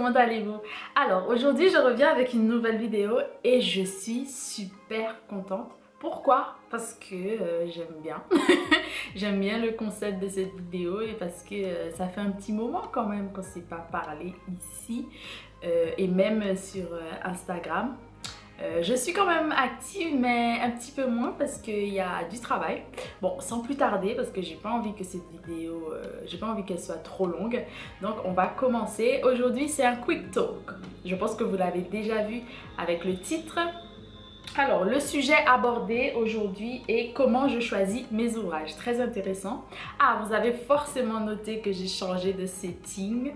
comment allez-vous? Alors aujourd'hui je reviens avec une nouvelle vidéo et je suis super contente. Pourquoi? Parce que j'aime bien. J'aime bien le concept de cette vidéo et parce que ça fait un petit moment quand même qu'on ne s'est pas parlé ici et même sur Instagram. Je suis quand même active mais un petit peu moins parce qu'il y a du travail. Bon, sans plus tarder parce que j'ai pas envie que cette vidéo, j'ai pas envie qu'elle soit trop longue. Donc on va commencer. Aujourd'hui c'est un quick talk. Je pense que vous l'avez déjà vu avec le titre. Alors, le sujet abordé aujourd'hui est comment je choisis mes ouvrages. Très intéressant. Ah, vous avez forcément noté que j'ai changé de setting.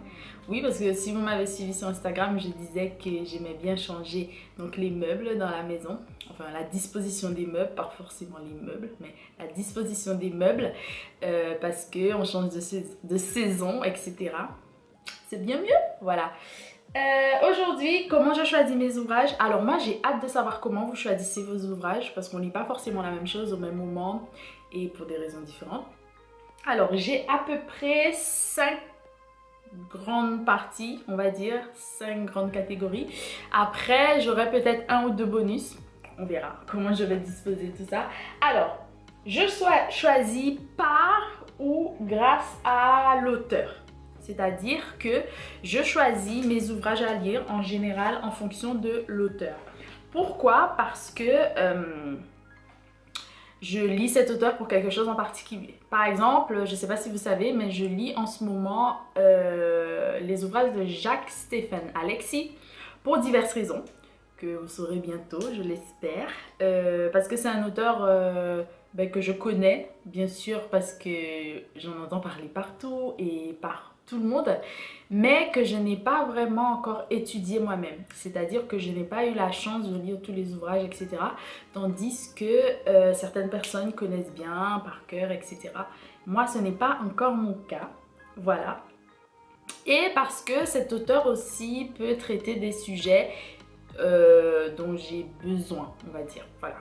Oui, parce que si vous m'avez suivi sur Instagram, je disais que j'aimais bien changer donc les meubles dans la maison. Enfin, la disposition des meubles, pas forcément les meubles, mais la disposition des meubles. Parce qu'on change de saison, etc. C'est bien mieux, voilà. Aujourd'hui, comment je choisis mes ouvrages? Alors moi j'ai hâte de savoir comment vous choisissez vos ouvrages parce qu'on lit pas forcément la même chose au même moment et pour des raisons différentes. Alors j'ai à peu près 5 grandes parties, on va dire, 5 grandes catégories. Après j'aurai peut-être un ou deux bonus, on verra comment je vais disposer tout ça. Alors, je choisis par ou grâce à l'auteur. C'est-à-dire que je choisis mes ouvrages à lire en général en fonction de l'auteur. Pourquoi? Parce que je lis cet auteur pour quelque chose en particulier. Par exemple, je ne sais pas si vous savez, mais je lis en ce moment les ouvrages de Jacques-Stéphane Alexis pour diverses raisons que vous saurez bientôt, je l'espère. Parce que c'est un auteur que je connais, bien sûr, parce que j'en entends parler partout et par tout le monde, mais que je n'ai pas vraiment encore étudié moi-même. C'est-à-dire que je n'ai pas eu la chance de lire tous les ouvrages, etc. Tandis que certaines personnes connaissent bien, par cœur, etc. Moi, ce n'est pas encore mon cas. Voilà. Et parce que cet auteur aussi peut traiter des sujets dont j'ai besoin, on va dire. Voilà.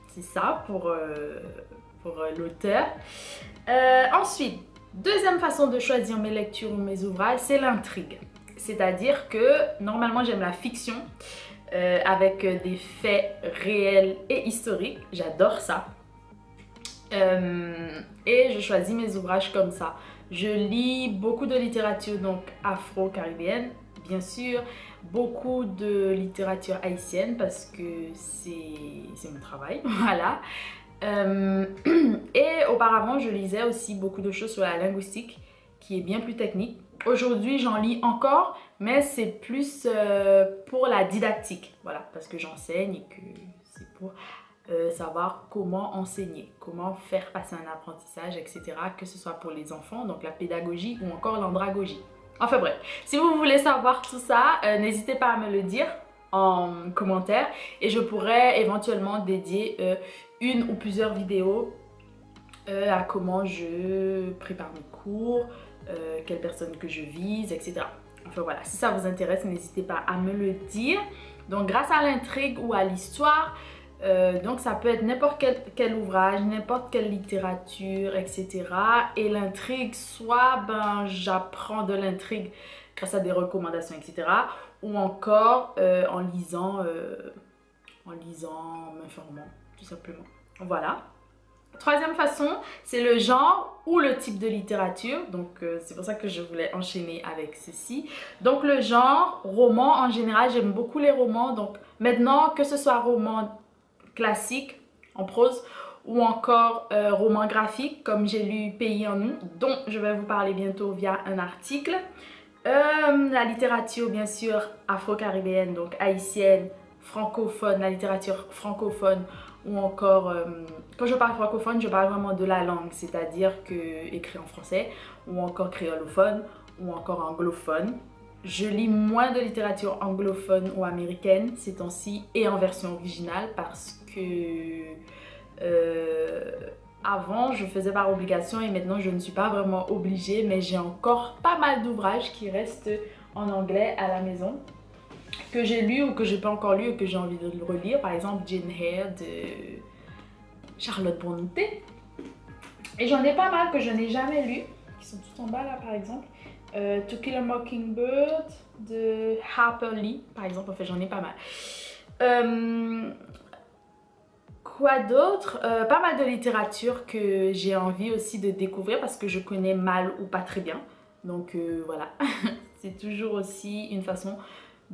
C'est ça pour l'auteur. Ensuite, deuxième façon de choisir mes lectures ou mes ouvrages, c'est l'intrigue. C'est-à-dire que normalement j'aime la fiction avec des faits réels et historiques. J'adore ça. Et je choisis mes ouvrages comme ça. Je lis beaucoup de littérature donc afro-caribéenne, bien sûr, beaucoup de littérature haïtienne parce que c'est mon travail, voilà. Et auparavant, je lisais aussi beaucoup de choses sur la linguistique qui est bien plus technique. Aujourd'hui, j'en lis encore, mais c'est plus pour la didactique, voilà, parce que j'enseigne et que c'est pour savoir comment enseigner, comment faire passer un apprentissage, etc. Que ce soit pour les enfants, donc la pédagogie ou encore l'andragogie. Enfin bref, si vous voulez savoir tout ça, n'hésitez pas à me le dire en commentaire et je pourrais éventuellement dédier une ou plusieurs vidéos à comment je prépare mes cours, quelles personnes que je vise, etc. Enfin voilà, si ça vous intéresse, n'hésitez pas à me le dire. Donc grâce à l'intrigue ou à l'histoire, donc ça peut être n'importe quel ouvrage, n'importe quelle littérature, etc. Et l'intrigue, soit j'apprends de l'intrigue grâce à des recommandations, etc. Ou encore en lisant, m'informant, tout simplement. Voilà. Troisième façon, c'est le genre ou le type de littérature. Donc c'est pour ça que je voulais enchaîner avec ceci. Donc le genre, roman en général, j'aime beaucoup les romans. Donc maintenant, que ce soit roman classique en prose ou encore roman graphique, comme j'ai lu Pays en nous, dont je vais vous parler bientôt via un article. La littérature bien sûr afro-caribéenne, donc haïtienne, francophone, la littérature francophone ou encore, quand je parle francophone, je parle vraiment de la langue, c'est-à-dire que écrit en français ou encore créolophone ou encore anglophone. Je lis moins de littérature anglophone ou américaine ces temps-ci et en version originale parce que avant je faisais par obligation et maintenant je ne suis pas vraiment obligée, mais j'ai encore pas mal d'ouvrages qui restent en anglais à la maison que j'ai lu ou que j'ai pas encore lu et que j'ai envie de relire. Par exemple Jane Eyre de Charlotte Brontë. Et j'en ai pas mal que je n'ai jamais lu, qui sont tout en bas là par exemple. To Kill a Mockingbird de Harper Lee, par exemple. En fait, j'en ai pas mal. Quoi d'autre? Pas mal de littérature que j'ai envie aussi de découvrir parce que je connais mal ou pas très bien. Donc voilà, c'est toujours aussi une façon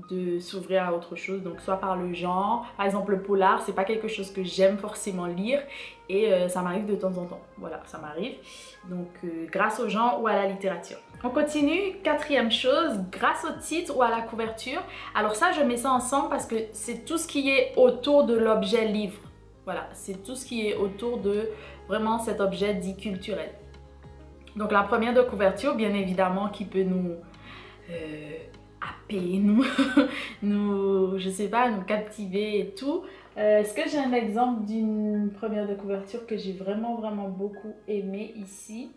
de s'ouvrir à autre chose, donc soit par le genre, par exemple le polar, c'est pas quelque chose que j'aime forcément lire et ça m'arrive de temps en temps, voilà, ça m'arrive, donc grâce au genre ou à la littérature. On continue, quatrième chose, grâce au titre ou à la couverture. Alors ça, je mets ça ensemble parce que c'est tout ce qui est autour de l'objet livre, voilà, c'est tout ce qui est autour de vraiment cet objet dit culturel. Donc la première de couverture, bien évidemment, qui peut nous happer, je sais pas, nous captiver et tout. Est-ce que j'ai un exemple d'une première de couverture que j'ai vraiment beaucoup aimé ici?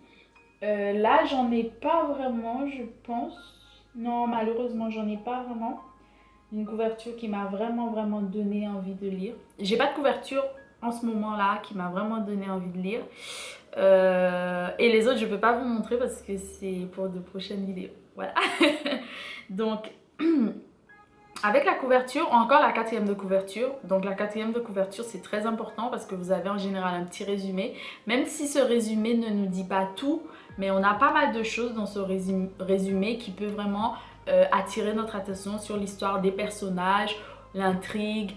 Là, j'en ai pas vraiment, je pense. Non, malheureusement, j'en ai pas vraiment. Une couverture qui m'a vraiment donné envie de lire. J'ai pas de couverture en ce moment-là qui m'a vraiment donné envie de lire. Et les autres, je peux pas vous montrer parce que c'est pour de prochaines vidéos. Voilà. Donc, avec la couverture, encore la quatrième de couverture. Donc la quatrième de couverture, c'est très important parce que vous avez en général un petit résumé. Même si ce résumé ne nous dit pas tout, mais on a pas mal de choses dans ce résumé qui peut vraiment attirer notre attention sur l'histoire des personnages, l'intrigue,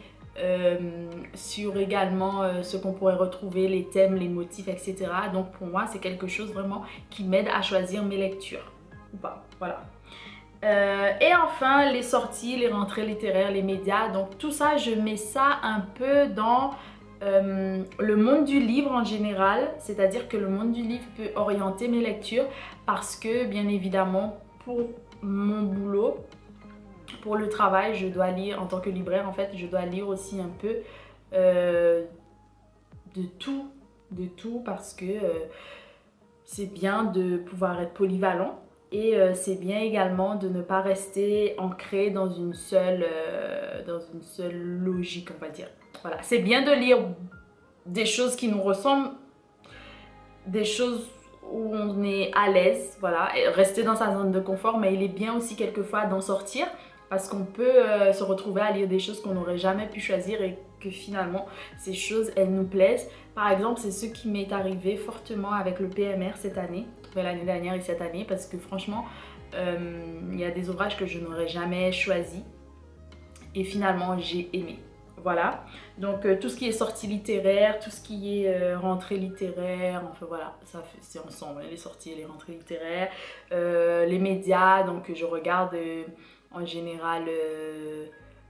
sur également ce qu'on pourrait retrouver, les thèmes, les motifs, etc. Donc pour moi, c'est quelque chose vraiment qui m'aide à choisir mes lectures. Ou pas, voilà. Et enfin, les sorties, les rentrées littéraires, les médias. Donc tout ça, je mets ça un peu dans le monde du livre en général. C'est-à-dire que le monde du livre peut orienter mes lectures parce que, bien évidemment, pour mon boulot, pour le travail, je dois lire, en tant que libraire en fait, je dois lire aussi un peu de tout parce que c'est bien de pouvoir être polyvalent et c'est bien également de ne pas rester ancré dans une seule logique, on va dire. Voilà, c'est bien de lire des choses qui nous ressemblent, des choses où on est à l'aise, voilà, et rester dans sa zone de confort, mais il est bien aussi quelquefois d'en sortir parce qu'on peut se retrouver à lire des choses qu'on n'aurait jamais pu choisir et que finalement ces choses elles nous plaisent. Par exemple, c'est ce qui m'est arrivé fortement avec le PMR cette année, l'année dernière et cette année, parce que franchement il y a des ouvrages que je n'aurais jamais choisis et finalement j'ai aimé. Voilà, donc tout ce qui est sortie littéraire, tout ce qui est rentrée littéraire, enfin voilà, ça c'est ensemble, les sorties et les rentrées littéraires, les médias, donc je regarde en général,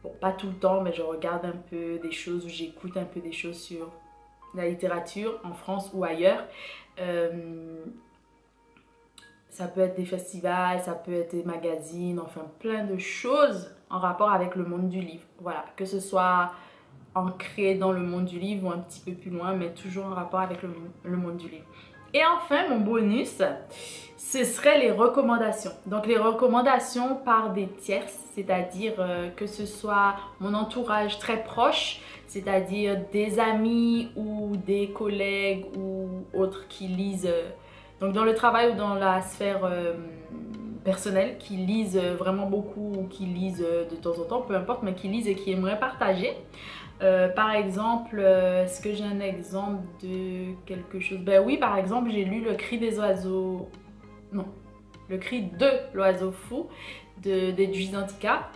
bon pas tout le temps, mais je regarde un peu des choses ou j'écoute un peu des choses sur la littérature en France ou ailleurs. Ça peut être des festivals, ça peut être des magazines, enfin plein de choses en rapport avec le monde du livre. Voilà, que ce soit ancré dans le monde du livre ou un petit peu plus loin, mais toujours en rapport avec le monde du livre. Et enfin, mon bonus, ce serait les recommandations. Donc les recommandations par des tierces, c'est-à-dire que ce soit mon entourage très proche, c'est-à-dire des amis ou des collègues ou autres qui lisent... donc dans le travail ou dans la sphère personnelle, qui lisent vraiment beaucoup ou qui lisent de temps en temps, peu importe, mais qui lisent et qui aimeraient partager. Par exemple, est-ce que j'ai un exemple de quelque chose? Ben oui, par exemple, j'ai lu Le Cri des oiseaux... Non, Le Cri de l'oiseau fou d'Edwige Danticat.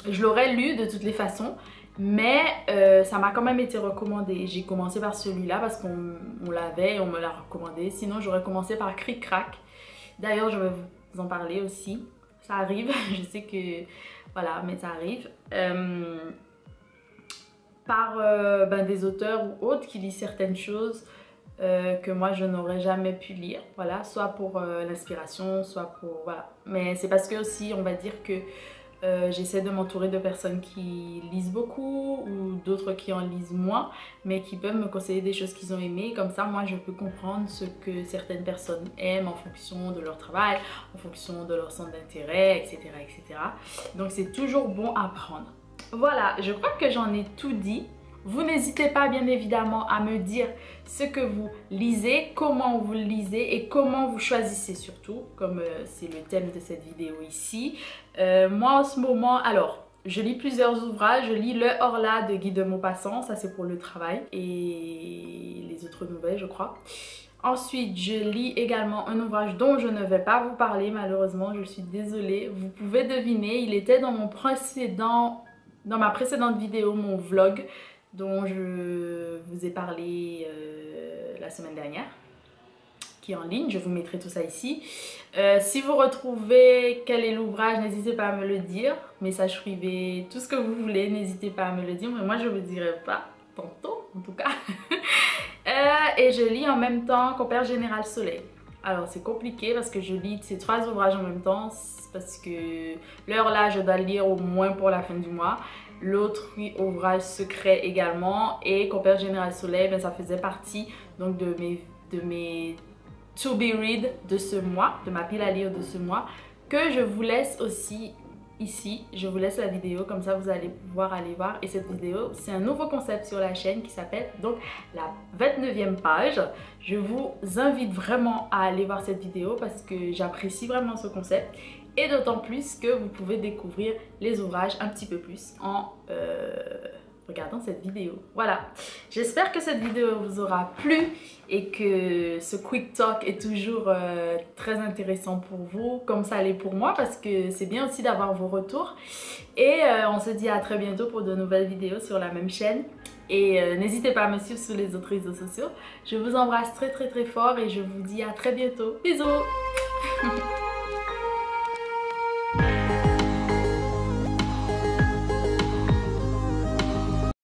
Je l'aurais lu de toutes les façons, mais ça m'a quand même été recommandé. J'ai commencé par celui-là parce qu'on l'avait et on me l'a recommandé. Sinon, j'aurais commencé par Cric Crac. D'ailleurs, je vais vous en parler aussi. Ça arrive, je sais que... Voilà, mais ça arrive. Par des auteurs ou autres qui lisent certaines choses que moi je n'aurais jamais pu lire, voilà, soit pour l'inspiration, soit pour... voilà. Mais c'est parce que aussi, on va dire que j'essaie de m'entourer de personnes qui lisent beaucoup ou d'autres qui en lisent moins, mais qui peuvent me conseiller des choses qu'ils ont aimées. Comme ça, moi, je peux comprendre ce que certaines personnes aiment en fonction de leur travail, en fonction de leur centre d'intérêt, etc., etc. Donc, c'est toujours bon à prendre. Voilà, je crois que j'en ai tout dit. Vous n'hésitez pas bien évidemment à me dire ce que vous lisez, comment vous le lisez et comment vous choisissez surtout, comme c'est le thème de cette vidéo ici. Moi en ce moment, alors je lis plusieurs ouvrages, je lis Le Horla de Guy de Maupassant, ça c'est pour le travail, et les autres nouvelles je crois. Ensuite, je lis également un ouvrage dont je ne vais pas vous parler malheureusement, je suis désolée. Vous pouvez deviner, il était dans ma précédente vidéo, mon vlog, dont je vous ai parlé la semaine dernière, qui est en ligne. Je vous mettrai tout ça ici. Si vous retrouvez quel est l'ouvrage, n'hésitez pas à me le dire. Message privé, tout ce que vous voulez, n'hésitez pas à me le dire. Mais moi, je ne vous dirai pas tantôt, en tout cas. Et je lis en même temps Compère Général Soleil. Alors c'est compliqué parce que je lis ces 3 ouvrages en même temps parce que l'heure là je dois le lire au moins pour la fin du mois. L'autre ouvrage secret également et Compère Général Soleil, ben, ça faisait partie donc de mes to be read de ce mois, de ma pile à lire de ce mois, que je vous laisse aussi ici. Je vous laisse la vidéo, comme ça vous allez pouvoir aller voir. Et cette vidéo, c'est un nouveau concept sur la chaîne qui s'appelle donc la 29e page. Je vous invite vraiment à aller voir cette vidéo parce que j'apprécie vraiment ce concept. Et d'autant plus que vous pouvez découvrir les ouvrages un petit peu plus en regardant cette vidéo. Voilà, j'espère que cette vidéo vous aura plu et que ce quick talk est toujours très intéressant pour vous, comme ça l'est pour moi, parce que c'est bien aussi d'avoir vos retours. Et on se dit à très bientôt pour de nouvelles vidéos sur la même chaîne. Et n'hésitez pas à me suivre sur les autres réseaux sociaux. Je vous embrasse très fort et je vous dis à très bientôt. Bisous.